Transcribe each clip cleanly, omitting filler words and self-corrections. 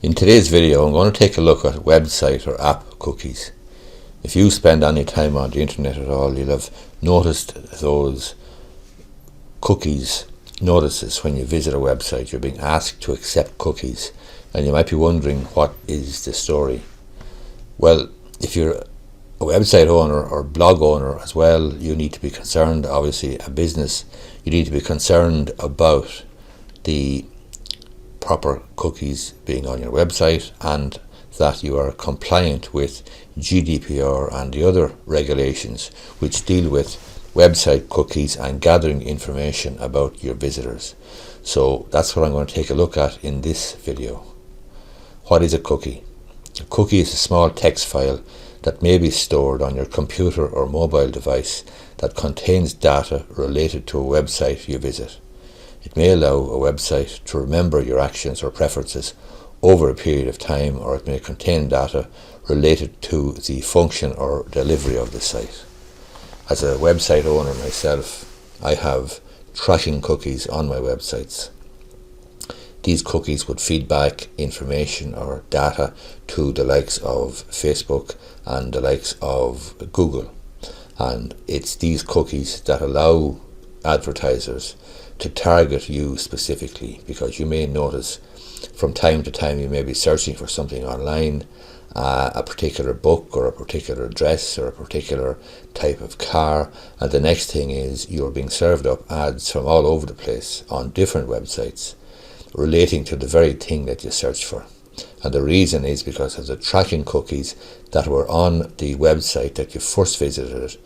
In today's video, I'm going to take a look at website or app cookies. If you spend any time on the internet at all, you'll have noticed those cookies notices when you visit a website. You're being asked to accept cookies, and you might be wondering, what is the story? Well, if you're a website owner or blog owner as well, you need to be concerned. Obviously, a business, you need to be concerned about the proper cookies being on your website, and that you are compliant with GDPR and the other regulations which deal with website cookies and gathering information about your visitors. So that's what I'm going to take a look at in this video. What is a cookie? A cookie is a small text file that may be stored on your computer or mobile device that contains data related to a website you visit. It may allow a website to remember your actions or preferences over a period of time, or it may contain data related to the function or delivery of the site. As a website owner myself, I have tracking cookies on my websites. These cookies would feed back information or data to the likes of Facebook and the likes of Google. And it's these cookies that allow advertisers to target you specifically, because you may notice from time to time you may be searching for something online, a particular book or a particular dress or a particular type of car, and the next thing is you're being served up ads from all over the place on different websites relating to the very thing that you searched for. And the reason is because of the tracking cookies that were on the website that you first visited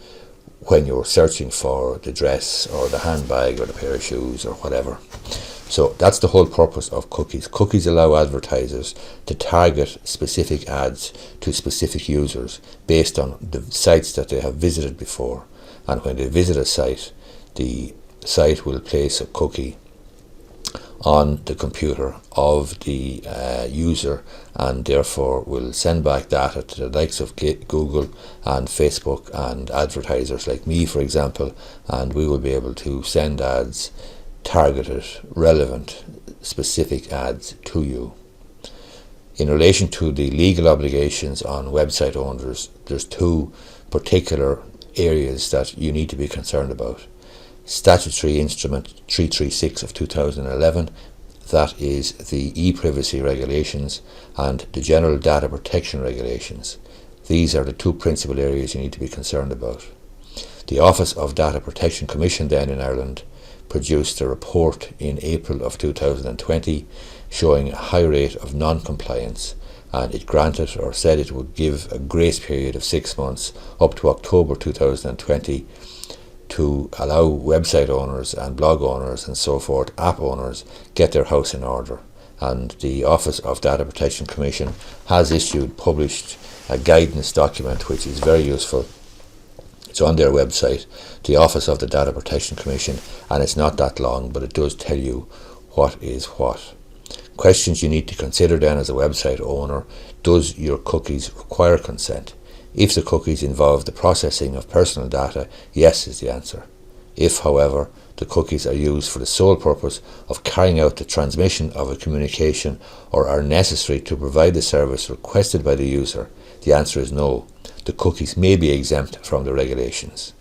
when you were searching for the dress or the handbag or the pair of shoes or whatever. So that's the whole purpose of cookies. Cookies allow advertisers to target specific ads to specific users based on the sites that they have visited before. And when they visit a site, the site will place a cookie on the computer of the user, and therefore will send back data to the likes of Google and Facebook and advertisers like me, for example, and we will be able to send ads, targeted, relevant, specific ads to you. In relation to the legal obligations on website owners, there's two particular areas that you need to be concerned about. Statutory Instrument 336 of 2011, that is the e-privacy regulations, and the General Data Protection regulations. These are the two principal areas you need to be concerned about. The Office of Data Protection Commission then in Ireland produced a report in April of 2020 showing a high rate of non-compliance, and it granted or said it would give a grace period of 6 months up to October 2020 to allow website owners and blog owners and so forth, app owners, get their house in order. And the Office of Data Protection Commission has published a guidance document which is very useful. It's on their website, the Office of the Data Protection Commission, and it's not that long, but it does tell you what is what. Questions you need to consider then as a website owner: does your cookies require consent? If the cookies involve the processing of personal data, yes is the answer. If, however, the cookies are used for the sole purpose of carrying out the transmission of a communication or are necessary to provide the service requested by the user, the answer is no. The cookies may be exempt from the regulations.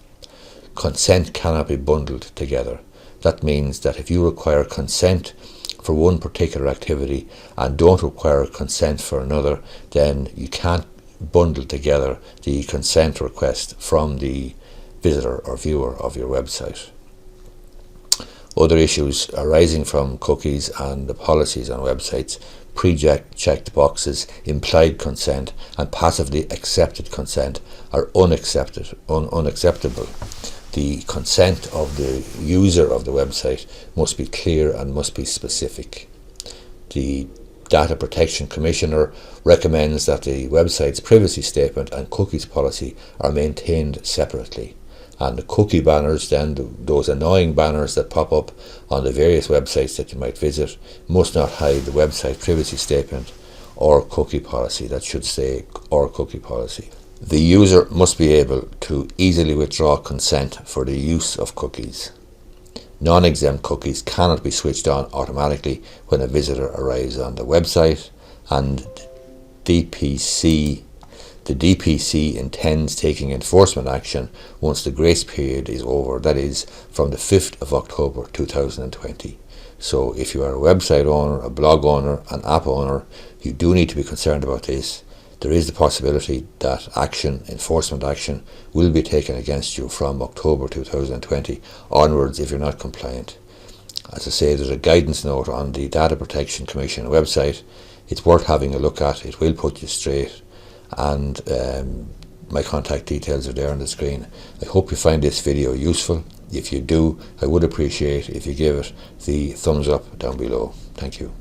Consent cannot be bundled together. That means that if you require consent for one particular activity and don't require consent for another, then you can't bundle together the consent request from the visitor or viewer of your website. Other issues arising from cookies and the policies on websites: pre-checked boxes, implied consent, and passively accepted consent are unacceptable. The consent of the user of the website must be clear and must be specific. The Data Protection Commissioner recommends that the website's privacy statement and cookies policy are maintained separately. And the cookie banners, then those annoying banners that pop up on the various websites that you might visit, must not hide the website privacy statement or cookie policy. That should say or cookie policy. The user must be able to easily withdraw consent for the use of cookies. Non-exempt cookies cannot be switched on automatically when a visitor arrives on the website, and the DPC intends taking enforcement action once the grace period is over, that is from the 5th of October 2020. So if you are a website owner, a blog owner, an app owner, you do need to be concerned about this. There is the possibility that enforcement action, will be taken against you from October 2020 onwards if you're not compliant. As I say, there's a guidance note on the Data Protection Commission website. It's worth having a look at. It will put you straight, and my contact details are there on the screen. I hope you find this video useful. If you do, I would appreciate if you give it the thumbs up down below. Thank you.